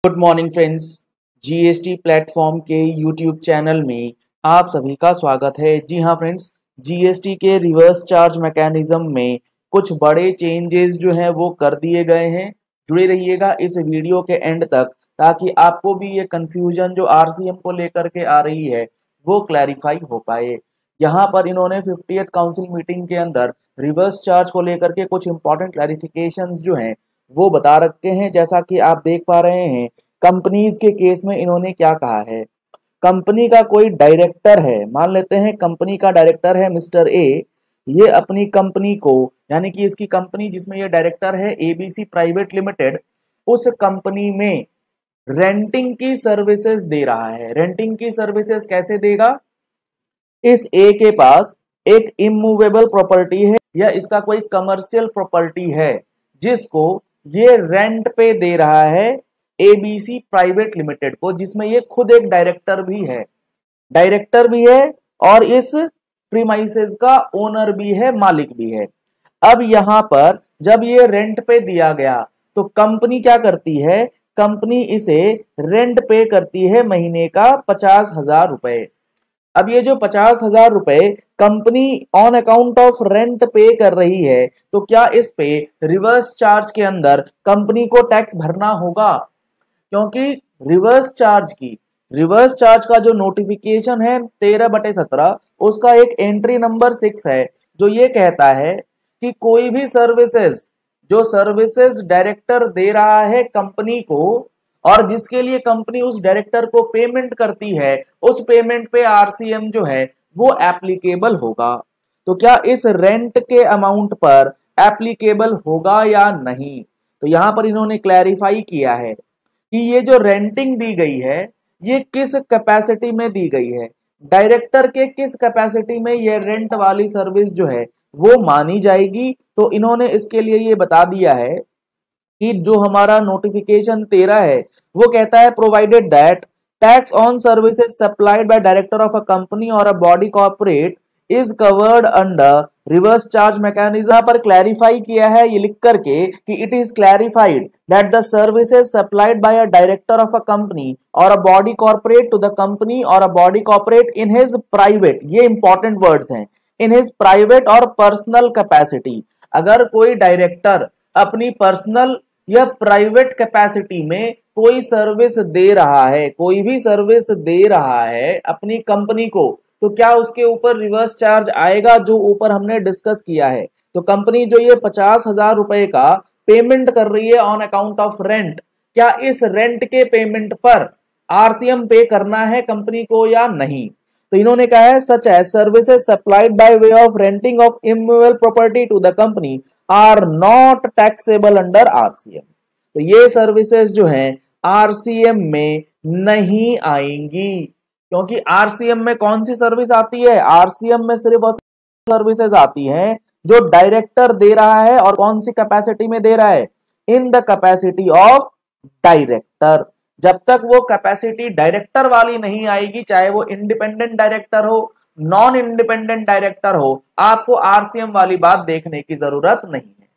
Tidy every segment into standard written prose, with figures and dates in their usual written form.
Good morning friends. GST platform के YouTube channel में आप सभी का स्वागत है। जी हाँ फ्रेंड्स, जीएसटी के रिवर्स चार्ज मैकेनिज्म में कुछ बड़े चेंजेस जो हैं वो कर दिए गए हैं। जुड़े रहिएगा इस वीडियो के एंड तक ताकि आपको भी ये कंफ्यूजन जो आरसीएम को लेकर के आ रही है वो क्लैरिफाई हो पाए। यहाँ पर इन्होंने 50th काउंसिल मीटिंग के अंदर रिवर्स चार्ज को लेकर के कुछ इंपॉर्टेंट क्लैरिफिकेशंस जो हैं वो बता रखे हैं। जैसा कि आप देख पा रहे हैं, कंपनीज के केस में इन्होंने क्या कहा है। कंपनी का कोई डायरेक्टर है, मान लेते हैं कंपनी का डायरेक्टर है मिस्टर ए। ये अपनी कंपनी को, यानी कि इसकी कंपनी जिसमें ये डायरेक्टर है एबीसी प्राइवेट लिमिटेड, उस कंपनी में रेंटिंग की सर्विसेज दे रहा है। रेंटिंग की सर्विसेज कैसे देगा? इस ए के पास एक इमूवेबल प्रॉपर्टी है या इसका कोई कमर्शियल प्रॉपर्टी है जिसको ये रेंट पे दे रहा है एबीसी प्राइवेट लिमिटेड को, जिसमें ये खुद एक डायरेक्टर भी है और इस प्रीमाइसेस का ओनर भी है, मालिक भी है। अब यहां पर जब ये रेंट पे दिया गया तो कंपनी क्या करती है? कंपनी इसे रेंट पे करती है महीने का 50,000 रुपए। अब ये जो 50,000 रुपए company on account of rent पे कर रही है, तो क्या इस पे रिवर्स चार्ज के अंदर कंपनी को टैक्स भरना होगा? क्योंकि रिवर्स चार्ज का जो नोटिफिकेशन है 13/17, उसका एक एंट्री नंबर 6 है जो ये कहता है कि कोई भी सर्विसेज डायरेक्टर दे रहा है कंपनी को और जिसके लिए कंपनी उस डायरेक्टर को पेमेंट करती है, उस पेमेंट पे आरसीएम जो है वो एप्लीकेबल होगा। तो क्या इस रेंट के अमाउंट पर एप्लीकेबल होगा या नहीं? तो यहां पर इन्होंने क्लैरिफाई किया है कि ये जो रेंटिंग दी गई है ये किस कैपेसिटी में दी गई है, डायरेक्टर के किस कैपेसिटी में ये रेंट वाली सर्विस जो है वो मानी जाएगी। तो इन्होंने इसके लिए ये बता दिया है कि जो हमारा नोटिफिकेशन 13 है वो कहता है provided that tax on services supplied by director of a company और a body corporate is covered under reverse charge mechanism. यहाँ पर क्लैरिफाई किया है ये लिख करके कि it is clarified that the services supplied by a director of a company और a body corporate to the company और a body corporate in his private, ये इंपॉर्टेंट वर्ड्स हैं, इन हिज प्राइवेट और पर्सनल कैपेसिटी। अगर कोई director अपनी personal या private capacity में कोई सर्विस दे रहा है, कोई भी सर्विस दे रहा है अपनी कंपनी को, तो क्या उसके ऊपर रिवर्स चार्ज आएगा? जो ऊपर हमने डिस्कस किया है। तो कंपनी जो ये 50,000 रुपए का पेमेंट कर रही है ऑन अकाउंट ऑफ रेंट, क्या इस रेंट के पेमेंट पर आरसीएम पे करना है कंपनी को या नहीं? तो इन्होंने कहा है such as services supplied by way of renting of immovable property to the company are not taxable under RCM. तो ये सर्विसेज जो हैं आरसीएम में नहीं आएंगी, क्योंकि आरसीएम में कौन सी सर्विस आती है? आरसीएम में सिर्फ वो सर्विसेज आती हैं जो डायरेक्टर दे रहा है, और कौन सी कैपेसिटी में दे रहा है? इन द कैपेसिटी ऑफ डायरेक्टर। जब तक वो कैपेसिटी डायरेक्टर वाली नहीं आएगी, चाहे वो इंडिपेंडेंट डायरेक्टर हो, नॉन इंडिपेंडेंट डायरेक्टर हो, आपको आरसीएम वाली बात देखने की जरूरत नहीं है।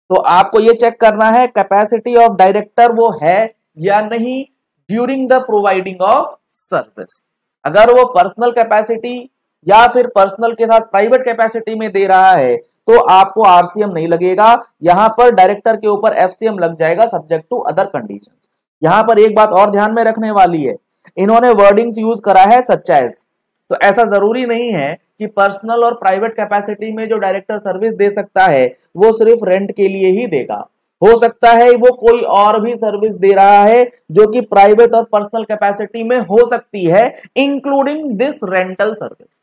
तो आपको ये चेक करना है कैपेसिटी ऑफ डायरेक्टर वो है या नहीं during the providing of service. अगर वो पर्सनल कैपेसिटी या फिर पर्सनल के साथ प्राइवेट कैपेसिटी में दे रहा है तो आपको आरसीएम नहीं लगेगा, यहां पर डायरेक्टर के ऊपर एफसीएम लग जाएगा सब्जेक्ट टू अदर कंडीशंस। यहां पर एक बात और ध्यान में रखने वाली है, इन्होंने वर्डिंग्स यूज करा है सच एज। तो ऐसा जरूरी नहीं है कि पर्सनल और प्राइवेट कैपेसिटी में जो डायरेक्टर सर्विस दे सकता है वो सिर्फ रेंट के लिए ही देगा। हो सकता है वो कोई और भी सर्विस दे रहा है जो कि प्राइवेट और पर्सनल कैपेसिटी में हो सकती है, इंक्लूडिंग दिस रेंटल सर्विस।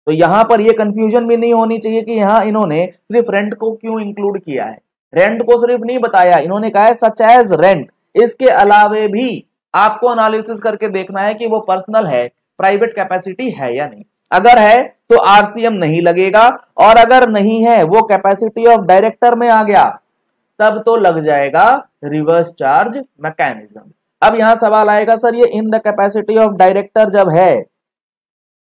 तो यहां पर ये कंफ्यूजन भी नहीं होनी चाहिए कि यहां इन्होंने सिर्फ रेंट को क्यों इंक्लूड किया है। रेंट को सिर्फ नहीं बताया, इन्होंने कहा है सच एज रेंट। इसके अलावे भी आपको एनालिसिस करके देखना है कि वो पर्सनल है, प्राइवेट कैपेसिटी है या नहीं। अगर है तो आरसीएम नहीं लगेगा, और अगर नहीं है, वो कैपेसिटी ऑफ डायरेक्टर में आ गया, तब तो लग जाएगा रिवर्स चार्ज मैकेनिज्म। अब यहां सवाल आएगा सर ये इन द कैपेसिटी ऑफ डायरेक्टर जब है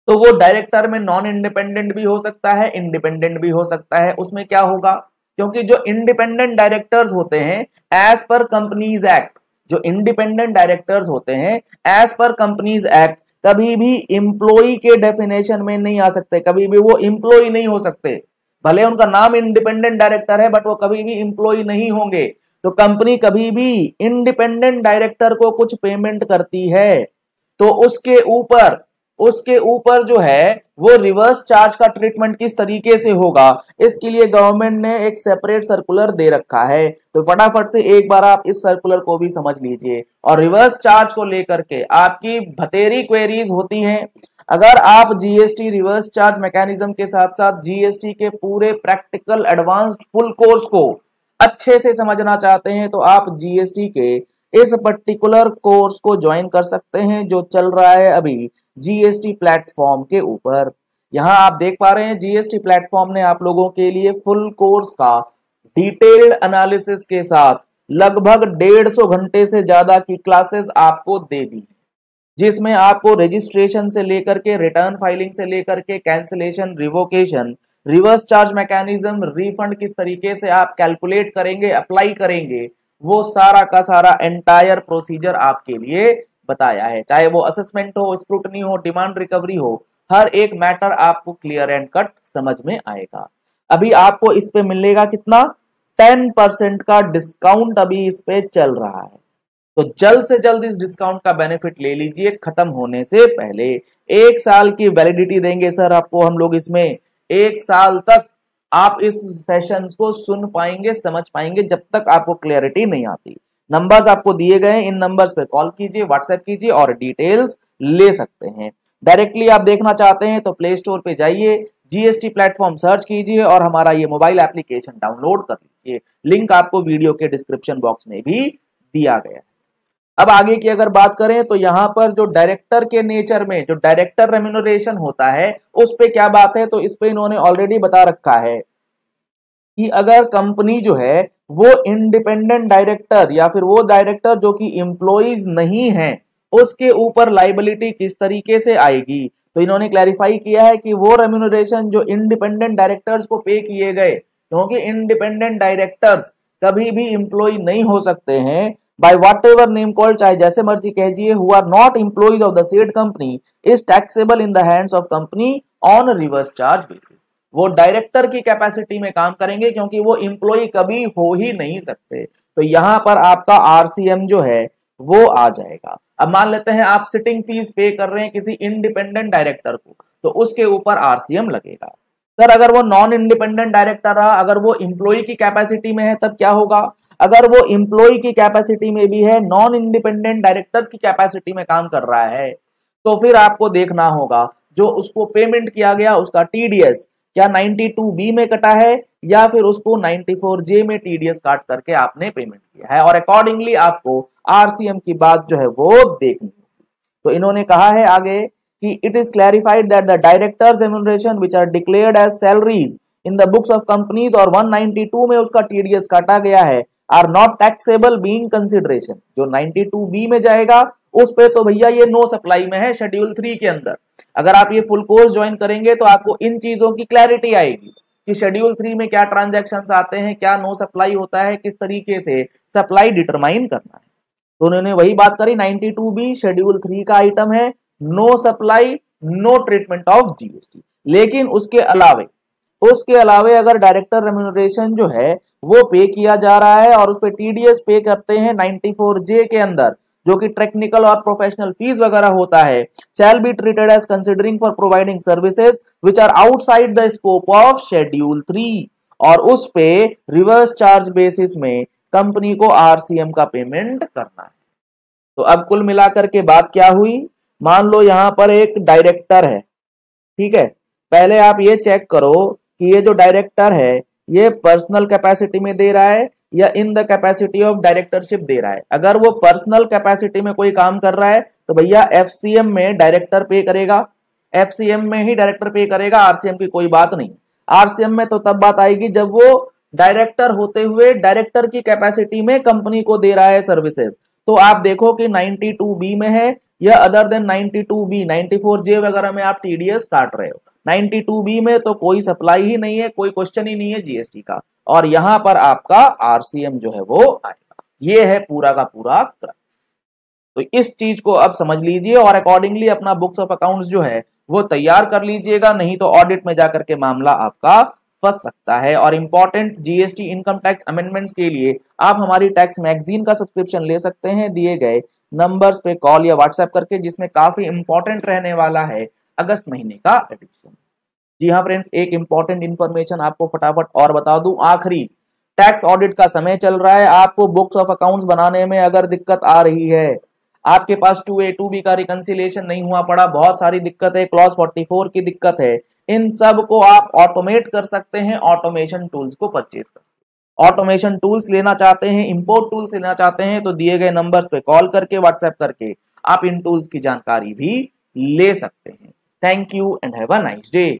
तो वो डायरेक्टर में नॉन इंडिपेंडेंट भी हो सकता है, इंडिपेंडेंट भी हो सकता है, उसमें क्या होगा? क्योंकि जो इंडिपेंडेंट डायरेक्टर्स होते हैं एज पर कंपनीज एक्ट, जो इंडिपेंडेंट डायरेक्टर्स होते हैं एज पर कंपनीज एक्ट कभी भी इंप्लॉई के डेफिनेशन में नहीं आ सकते, कभी भी वो इंप्लॉई नहीं हो सकते। भले उनका नाम इंडिपेंडेंट डायरेक्टर है बट वो कभी भी इंप्लॉई नहीं होंगे। तो कंपनी कभी भी इंडिपेंडेंट डायरेक्टर को कुछ पेमेंट करती है तो उसके ऊपर जो है वो रिवर्स चार्ज का ट्रीटमेंट किस तरीके से होगा, इसके लिए गवर्नमेंट ने एक सेपरेट सर्कुलर दे रखा है। तो फटाफट से एक बार आप इस सर्कुलर को भी समझ लीजिए। और रिवर्स चार्ज को लेकर के आपकी बतेरी क्वेरीज होती हैं। अगर आप जीएसटी रिवर्स चार्ज मैकेनिज्म के साथ साथ जीएसटी के पूरे प्रैक्टिकल एडवांस्ड फुल कोर्स को अच्छे से समझना चाहते हैं तो आप जीएसटी के इस पर्टिकुलर कोर्स को ज्वाइन कर सकते हैं जो चल रहा है अभी जीएसटी प्लेटफॉर्म के ऊपर। यहां आप देख पा रहे हैं जीएसटी प्लेटफॉर्म ने आप लोगों के लिए फुल कोर्स का डिटेल्ड एनालिसिस के साथ लगभग 150 घंटे से ज्यादा की क्लासेस आपको दे दी, जिसमें आपको रजिस्ट्रेशन से लेकर के रिटर्न फाइलिंग से लेकर के cancellation, revocation, reverse charge mechanism, refund किस तरीके से आप कैलकुलेट करेंगे, अप्लाई करेंगे, वो सारा का सारा एंटायर प्रोसीजर आपके लिए बताया है। चाहे वो असेसमेंट हो, स्क्रूटनी हो, डिमांड रिकवरी हो, हर एक मैटर आपको क्लियर एंड कट समझ में आएगा। अभी आपको इस पे मिलेगा कितना, 10% का डिस्काउंट अभी इस पे चल रहा है। तो जल्द से जल्द इस डिस्काउंट का बेनिफिट ले लीजिए खत्म होने से पहले। 1 साल की वैलिडिटी देंगे सर आपको हम लोग, इसमें 1 साल तक आप इस सेशंस को सुन पाएंगे, समझ पाएंगे जब तक आपको क्लैरिटी नहीं आती। नंबर्स आपको दिए गए, इन नंबर्स पे कॉल कीजिए, व्हाट्सएप कीजिए और डिटेल्स ले सकते हैं। डायरेक्टली आप देखना चाहते हैं तो प्ले स्टोर पे जाइए, जीएसटी प्लेटफॉर्म सर्च कीजिए और हमारा ये मोबाइल एप्लीकेशन डाउनलोड कर लीजिए। लिंक आपको वीडियो के डिस्क्रिप्शन बॉक्स में भी दिया गया है। अब आगे की अगर बात करें तो यहां पर जो डायरेक्टर के नेचर में जो डायरेक्टर रेम्यूनरेशन होता है उस पे क्या बात है, तो इस पे इन्होंने ऑलरेडी बता रखा है कि अगर कंपनी जो है वो इंडिपेंडेंट डायरेक्टर या फिर वो डायरेक्टर जो कि एम्प्लॉइज नहीं है उसके ऊपर लाइबिलिटी किस तरीके से आएगी। तो इन्होंने क्लैरिफाई किया है कि वो रेम्यूनरेशन जो इंडिपेंडेंट डायरेक्टर्स को पे किए गए, क्योंकि इंडिपेंडेंट डायरेक्टर्स कभी भी एम्प्लॉय नहीं हो सकते हैं by whatever name called, चाहे जैसे मर्जी कहिए, who are not employees of the said company is taxable in the hands of company on reverse charge basis। वो डायरेक्टर की कैपेसिटी में काम करेंगे क्योंकि वो एम्प्लॉय कभी हो ही नहीं सकते। तो यहां पर आपका आरसीएम जो है वो आ जाएगा। अब मान लेते हैं आप सिटिंग फीस पे कर रहे हैं किसी इंडिपेंडेंट डायरेक्टर को, तो उसके ऊपर आरसीएम लगेगा। सर अगर वो नॉन इंडिपेंडेंट डायरेक्टर रहा, अगर वो एम्प्लॉय की कैपेसिटी में है तब क्या होगा, अगर वो एम्प्लॉय की कैपेसिटी में भी है, नॉन इंडिपेंडेंट डायरेक्टर्स की कैपेसिटी में काम कर रहा है, तो फिर आपको देखना होगा जो उसको पेमेंट किया गया उसका टीडीएस क्या 92B में कटा है या फिर उसको 94J में टीडीएस काट करके आपने पेमेंट किया है, और अकॉर्डिंगली आपको आरसीएम की बात जो है वो देखनी होगी। तो इन्होंने कहा है आगे कि it is clarified that the directors remuneration which are declared as salaries in the books of companies और 192 में उसका टीडीएस काटा गया है are not taxable being consideration. जो 92B में जाएगा उस पे तो भैया ये नो सप्लाई में है शेड्यूल 3 के अंदर। अगर आप ये फुल कोर्स ज्वाइन करेंगे तो आपको इन चीजों की क्लैरिटी आएगी कि शेड्यूल 3 में क्या ट्रांजैक्शंस आते हैं, क्या नो सप्लाई होता है, किस तरीके से सप्लाई डिटरमाइन करना है। तो उन्होंने वही बात करी, 92B शेड्यूल 3 का आइटम है, no supply, no treatment of GST. लेकिन उसके अलावे अगर डायरेक्टर रेम्यूनरेशन जो है वो पे किया जा रहा है और उस पे टीडीएस पे करते हैं 94J के अंदर, जो कि टेक्निकल और प्रोफेशनल फीस वगैरह होता है, shall be treated as considering for providing services which are outside the scope of schedule 3, और उस पे रिवर्स चार्ज बेसिस में कंपनी को आरसीएम का पेमेंट करना है। तो अब कुल मिलाकर के बात क्या हुई, मान लो यहां पर एक डायरेक्टर है, ठीक है, पहले आप ये चेक करो कि ये जो डायरेक्टर है ये पर्सनल कैपेसिटी में दे रहा है या in the capacity of directorship दे रहा है। अगर वो पर्सनल कैपेसिटी में कोई काम कर रहा है तो भैया एफसीएम में डायरेक्टर पे करेगा, एफसीएम में ही डायरेक्टर पे करेगा, आरसीएम की कोई बात नहीं। आरसीएम में तो तब बात आएगी जब वो डायरेक्टर होते हुए डायरेक्टर की कैपेसिटी में कंपनी को दे रहा है सर्विसेज। तो आप देखो कि 92B में है या अदर देन 92B, 94J वगैरह में आप टीडीएस काट रहे हो। 92B में तो कोई सप्लाई ही नहीं है, कोई क्वेश्चन ही नहीं है जीएसटी का, और यहां पर आपका आरसीएम जो है वो आएगा। ये है पूरा का पूरा क्रक्स। तो इस चीज को अब समझ लीजिए और अकॉर्डिंगली अपना बुक्स ऑफ अकाउंट्स जो है वो तैयार कर लीजिएगा, नहीं तो ऑडिट में जाकर के मामला आपका फंस सकता है। और important GST income tax amendments के लिए आप हमारी टैक्स मैगजीन का सब्सक्रिप्शन ले सकते हैं दिए गए नंबर्स पे कॉल या व्हाट्सएप करके, जिसमें काफी इंपॉर्टेंट रहने वाला है अगस्त महीने का एडिशन। जी हाँ फ्रेंड्स, एक इंपॉर्टेंट इंफॉर्मेशन आपको फटाफट और बता दूं, आखिरी टैक्स ऑडिट का समय चल रहा है। आपको बुक्स ऑफ अकाउंट्स बनाने में अगर दिक्कत आ रही है, आपके पास 2A 2B का रिकंसिलिएशन नहीं हुआ पड़ा, बहुत सारी दिक्कत है, क्लॉज 44 की दिक्कत है, इन सब को आप ऑटोमेट कर सकते हैं ऑटोमेशन टूल्स को परचेज कर। ऑटोमेशन टूल्स लेना चाहते हैं, इंपोर्ट टूल्स लेना चाहते हैं, तो दिए गए नंबर्स पे कॉल करके व्हाट्सएप करके आप इन टूल्स की जानकारी भी ले सकते हैं। Thank you and have a nice day.